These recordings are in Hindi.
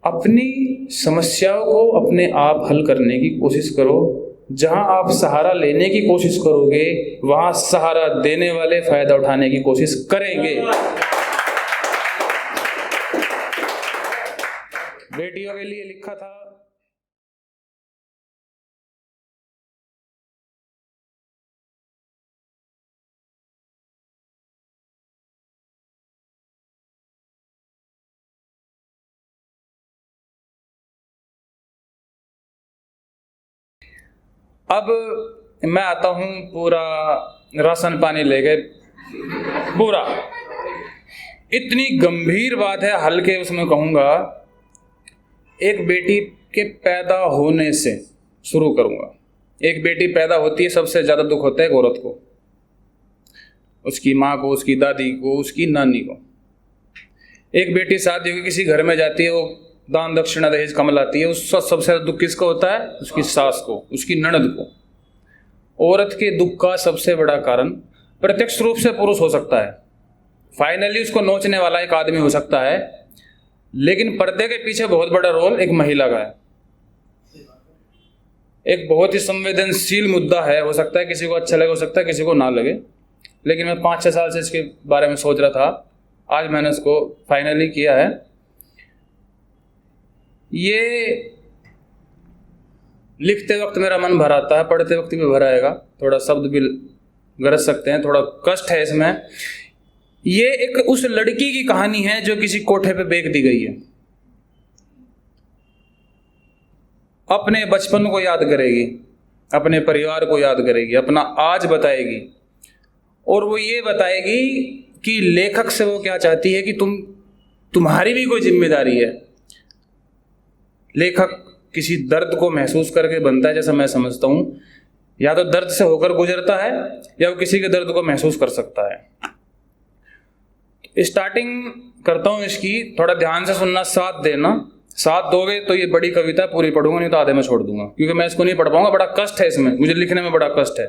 अपनी समस्याओं को अपने आप हल करने की कोशिश करो। जहां आप सहारा लेने की कोशिश करोगे वहां सहारा देने वाले फायदा उठाने की कोशिश करेंगे। बेटियों के लिए लिखा था, अब मैं आता हूं पूरा राशन पानी लेके, पूरा इतनी गंभीर बात है, हल्के उसमें कहूंगा। एक बेटी के पैदा होने से शुरू करूंगा। एक बेटी पैदा होती है, सबसे ज्यादा दुख होता है एक औरत को, उसकी माँ को, उसकी दादी को, उसकी नानी को। एक बेटी शादी होकर किसी घर में जाती है, वो दान दक्षिणा दहेज कम लाती है, उसका सबसे ज्यादा दुख किसको होता है? उसकी सास को, उसकी ननद को। औरत के दुख का सबसे बड़ा कारण प्रत्यक्ष रूप से पुरुष हो सकता है, फाइनली उसको नोचने वाला एक आदमी हो सकता है, लेकिन पर्दे के पीछे बहुत बड़ा रोल एक महिला का है। एक बहुत ही संवेदनशील मुद्दा है, हो सकता है किसी को अच्छा लगे, हो सकता है किसी को ना लगे, लेकिन मैं 5-6 साल से इसके बारे में सोच रहा था, आज मैंने इसको फाइनली किया है। ये लिखते वक्त मेरा मन भर आता है, पढ़ते वक्त भी भर आएगा, थोड़ा शब्द भी गरज सकते हैं, थोड़ा कष्ट है इसमें। ये एक उस लड़की की कहानी है जो किसी कोठे पे बेच दी गई है, अपने बचपन को याद करेगी, अपने परिवार को याद करेगी, अपना आज बताएगी, और वो ये बताएगी कि लेखक से वो क्या चाहती है कि तुम्हारी भी कोई जिम्मेदारी है। लेखक किसी दर्द को महसूस करके बनता है, जैसा मैं समझता हूं, या तो दर्द से होकर गुजरता है या वो किसी के दर्द को महसूस कर सकता है। स्टार्टिंग करता हूं इसकी, थोड़ा ध्यान से सुनना, साथ देना। साथ दोगे तो ये बड़ी कविता पूरी पढ़ूंगा, नहीं तो आधे में छोड़ दूंगा, क्योंकि मैं इसको नहीं पढ़ पाऊंगा, बड़ा कष्ट है इसमें, मुझे लिखने में बड़ा कष्ट है।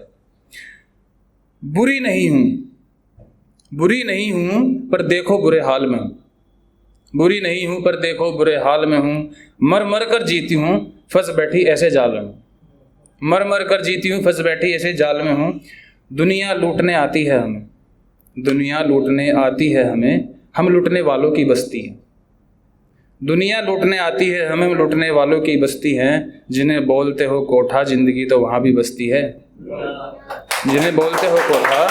बुरी नहीं हूं, बुरी नहीं हूं, पर देखो बुरे हाल में हूं। बुरी नहीं हूं पर देखो बुरे हाल में हूं, मर मर कर जीती हूं, फंस बैठी ऐसे जाल में हूं। मर मर कर जीती हूं, फंस बैठी ऐसे जाल में हूं। दुनिया लूटने आती है हमें, दुनिया लूटने आती है हमें, हम लूटने वालों की बस्ती है। दुनिया लूटने आती है हमें, हम लूटने वालों की बस्ती है। जिन्हें बोलते हो कोठा, जिंदगी तो वहां भी बस्ती है। जिन्हें बोलते हो कोठा,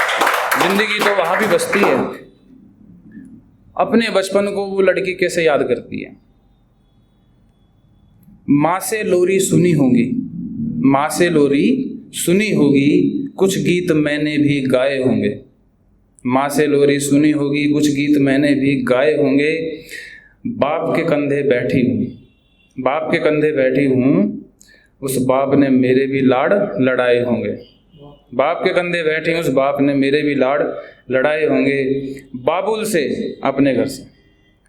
जिंदगी तो वहां भी बस्ती है। अपने बचपन को वो लड़की कैसे याद करती है? माँ से लोरी सुनी होगी, माँ से लोरी सुनी होगी, कुछ गीत मैंने भी गाए होंगे। माँ से लोरी सुनी होगी, कुछ गीत मैंने भी गाए होंगे। बाप के कंधे बैठी हूँ, बाप के कंधे बैठी हूँ, उस बाप ने मेरे भी लाड़ लड़ाए होंगे। बाप के कंधे बैठी हूँ, उस बाप ने मेरे भी लाड़ लड़ाए होंगे। बाबुल से, अपने घर से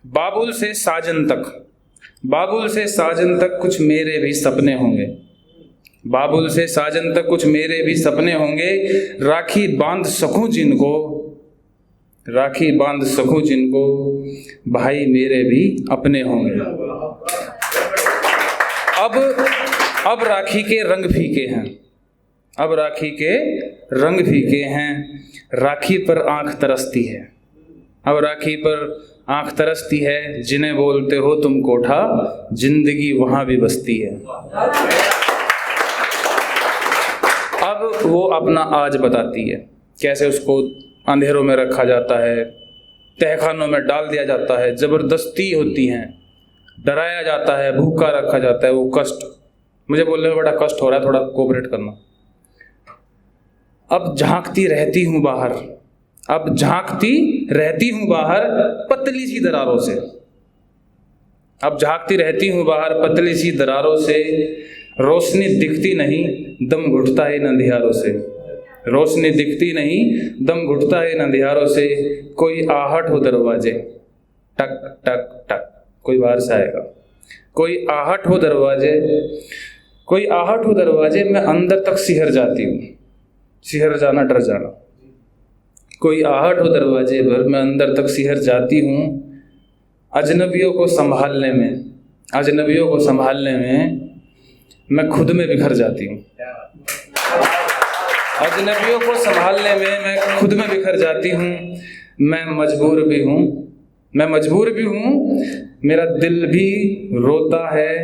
बाबुल से साजन तक, बाबुल से साजन तक कुछ मेरे भी सपने होंगे। बाबुल से साजन तक कुछ मेरे भी सपने होंगे। राखी बांध सकूं जिनको, राखी बांध सकूं जिनको, भाई मेरे भी अपने होंगे। अब राखी के रंग फीके हैं, अब राखी के रंग फीके हैं। राखी पर आंख तरसती है, अब राखी पर आंख तरसती है। जिन्हें बोलते हो तुम कोठा, जिंदगी वहां भी बसती है। अब वो अपना आज बताती है, कैसे उसको अंधेरों में रखा जाता है, तहखानों में डाल दिया जाता है, जबरदस्ती होती है, डराया जाता है, भूखा रखा जाता है। वो कष्ट, मुझे बोलने में बड़ा कष्ट हो रहा है, थोड़ा कोऑपरेट करना। अब झांकती रहती हूँ बाहर, अब झांकती रहती हूँ बाहर, पतली सी दरारों से। अब झांकती रहती हूँ बाहर पतली सी दरारों से। रोशनी दिखती नहीं, दम घुटता है इन अंधियारों से। रोशनी दिखती नहीं, दम घुटता है इन अंधियारों से। कोई आहट हो दरवाजे, टक टक टक, कोई बाहर से आएगा। कोई आहट हो दरवाजे, कोई आहट हो दरवाजे, मैं अंदर तक सिहर जाती हूँ। सिहर जाना, डर जाना। कोई आहट हो दरवाजे पर, मैं अंदर तक सिहर जाती हूँ। अजनबियों को संभालने में, अजनबियों को संभालने में मैं खुद में बिखर जाती हूँ। अजनबियों को संभालने में मैं खुद में बिखर जाती हूँ। मैं मजबूर भी हूँ, मेरा दिल भी रोता है,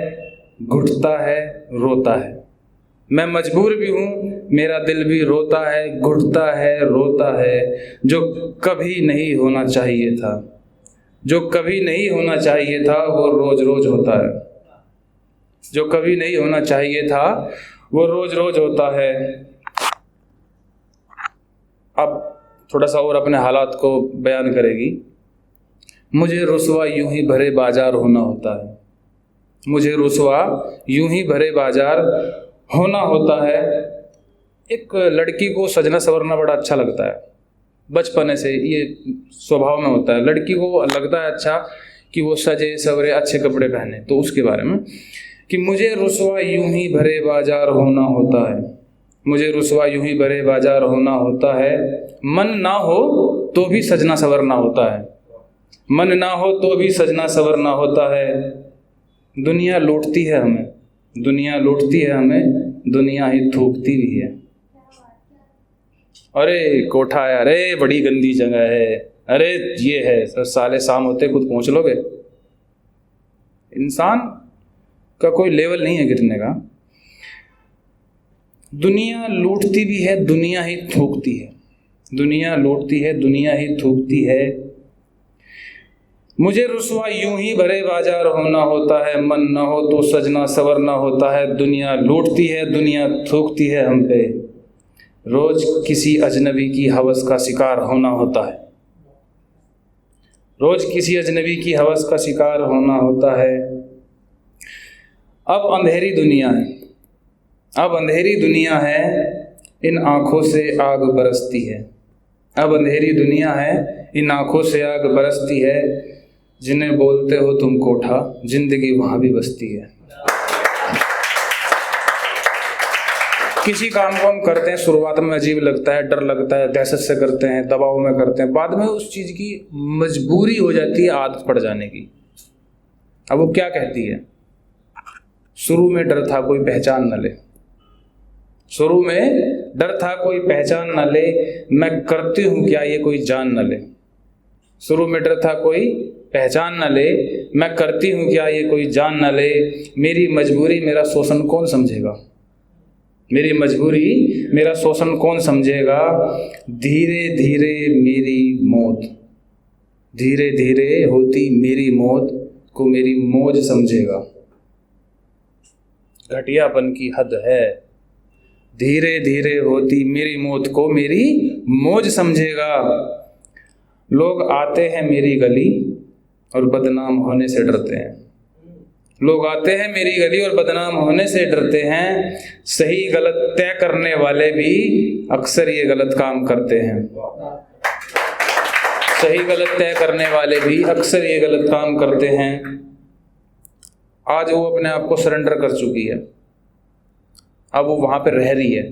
घुटता है, रोता है। मैं मजबूर भी हूँ, मेरा दिल भी रोता है, घुटता है, रोता है। जो कभी नहीं होना चाहिए था, जो कभी नहीं होना चाहिए था वो रोज रोज होता है। जो कभी नहीं होना चाहिए था वो रोज रोज होता है। अब थोड़ा सा और अपने हालात को बयान करेगी। मुझे रुसवा यूं ही भरे बाजार होना होता है, मुझे रुसवा यूं ही भरे बाजार होना होता है। एक लड़की को सजना संवरना बड़ा अच्छा लगता है, बचपने से ये स्वभाव में होता है। लड़की को लगता है अच्छा कि वो सजे सवरे अच्छे कपड़े पहने। तो उसके बारे में कि मुझे रुसवा यूं ही भरे बाजार होना होता है, मुझे रुसवा यूं ही भरे बाजार होना होता है। मन ना हो तो भी सजना संवरना होता है, मन ना हो तो भी सजना संवरना होता है। दुनिया लूटती है हमें, दुनिया लूटती है हमें, दुनिया ही थूकती भी है। अरे कोठा है, अरे बड़ी गंदी जगह है, अरे ये है, सर साले शाम होते खुद पहुंच लोगे। इंसान का कोई लेवल नहीं है गिरने का। दुनिया लूटती भी है, दुनिया ही थूकती है, दुनिया लूटती है, दुनिया ही थूकती है। मुझे रुसवा यूं ही भरे बाजार होना होता है, मन न हो तो सजना संवरना होता है। दुनिया लूटती है, दुनिया थूकती है हम पे, रोज किसी अजनबी की हवस का शिकार होना होता है, रोज किसी अजनबी की हवस का शिकार होना होता है। अब अंधेरी दुनिया है, अब अंधेरी दुनिया है, इन आँखों से आग बरसती है। अब अंधेरी दुनिया है, इन आँखों से आग बरसती है। जिन्हें बोलते हो तुम कोठा, जिंदगी वहाँ भी बसती है। किसी काम को हम करते हैं, शुरुआत में अजीब लगता है, डर लगता है, दहशत से करते हैं, दबाव में करते हैं, बाद में उस चीज़ की मजबूरी हो जाती है, आदत पड़ जाने की। अब वो क्या कहती है, शुरू में डर था कोई पहचान न ले, शुरू में डर था कोई पहचान न ले, मैं करती हूँ क्या ये कोई जान न ले। शुरू में डर था कोई पहचान न ले, मैं करती हूँ क्या ये कोई जान न ले। मेरी मजबूरी मेरा शोषण कौन समझेगा, मेरी मजबूरी मेरा शोषण कौन समझेगा। धीरे धीरे मेरी मौत, धीरे धीरे होती मेरी मौत को मेरी मौज समझेगा। घटियापन की हद है, धीरे धीरे होती मेरी मौत को मेरी मौज समझेगा। लोग आते हैं मेरी गली और बदनाम होने से डरते हैं, लोग आते हैं मेरी गली और बदनाम होने से डरते हैं। सही गलत तय करने वाले भी अक्सर ये गलत काम करते हैं, सही गलत तय करने वाले भी अक्सर ये गलत काम करते हैं। आज वो अपने आप को सरेंडर कर चुकी है, अब वो वहाँ पे रह रही है,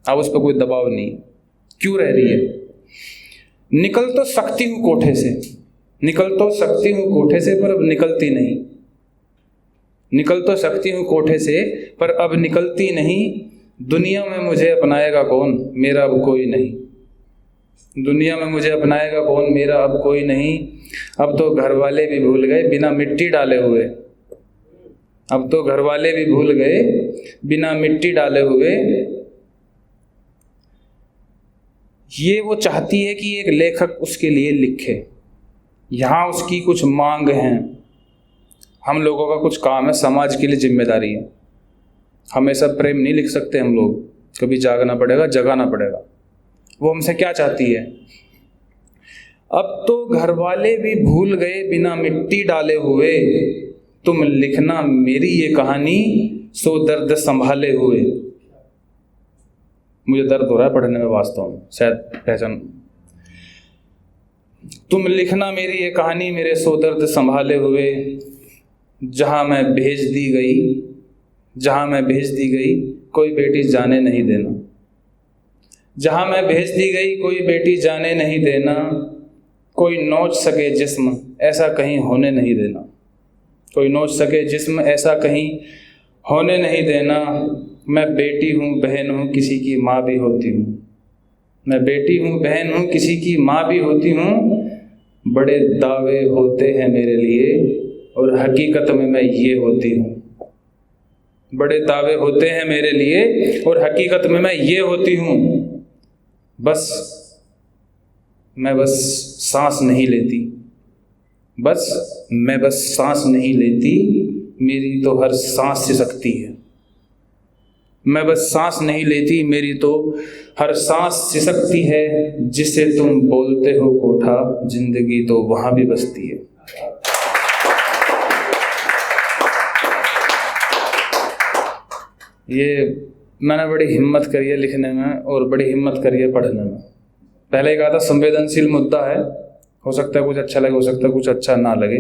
अब उस पर कोई दबाव नहीं। क्यों रह रही है, निकल तो सकती हूँ कोठे से, निकल तो सकती हूँ कोठे से, पर अब निकलती नहीं। निकल तो सकती हूँ कोठे से पर अब निकलती नहीं। दुनिया में मुझे अपनाएगा कौन, मेरा अब कोई नहीं। दुनिया में मुझे अपनाएगा कौन, मेरा अब कोई नहीं। अब तो घर वाले भी भूल गए बिना मिट्टी डाले हुए, अब तो घर वाले भी भूल गए बिना मिट्टी डाले हुए। ये वो चाहती है कि एक लेखक उसके लिए लिखे, यहाँ उसकी कुछ मांग हैं। हम लोगों का कुछ काम है, समाज के लिए जिम्मेदारी है। हमेशा प्रेम नहीं लिख सकते हम लोग, कभी जागना पड़ेगा, जगाना पड़ेगा। वो हमसे क्या चाहती है, अब तो घर वाले भी भूल गए बिना मिट्टी डाले हुए, तुम लिखना मेरी ये कहानी सो दर्द संभाले हुए। मुझे दर्द हो रहा है पढ़ने में वास्तव में, शायद पहचान। तुम लिखना मेरी ये कहानी मेरे सो दर्द संभाले हुए। जहाँ मैं भेज दी गई, जहाँ मैं भेज दी गई कोई बेटी जाने नहीं देना। जहाँ मैं भेज दी गई कोई बेटी जाने नहीं देना। कोई नोच सके जिस्म ऐसा कहीं होने नहीं देना। कोई नोच सके जिस्म ऐसा कहीं होने नहीं देना। मैं बेटी हूँ बहन हूँ किसी की माँ भी होती हूँ। मैं बेटी हूँ बहन हूँ किसी की माँ भी होती हूँ। बड़े दावे होते हैं मेरे लिए और हकीकत में मैं ये होती हूँ। बड़े दावे होते हैं मेरे लिए और हकीकत में मैं ये होती हूँ। मैं बस सांस नहीं लेती। मैं बस सांस नहीं लेती, मेरी तो हर सांस सिसकती है। मैं बस सांस नहीं लेती, मेरी तो हर सांस सिसकती है। जिसे तुम बोलते हो कोठा, जिंदगी तो वहाँ भी बसती है। ये मैंने बड़ी हिम्मत करी है लिखने में और बड़ी हिम्मत करी है पढ़ने में। पहले ही कहा था संवेदनशील मुद्दा है, हो सकता है कुछ अच्छा लगे, हो सकता है कुछ अच्छा ना लगे।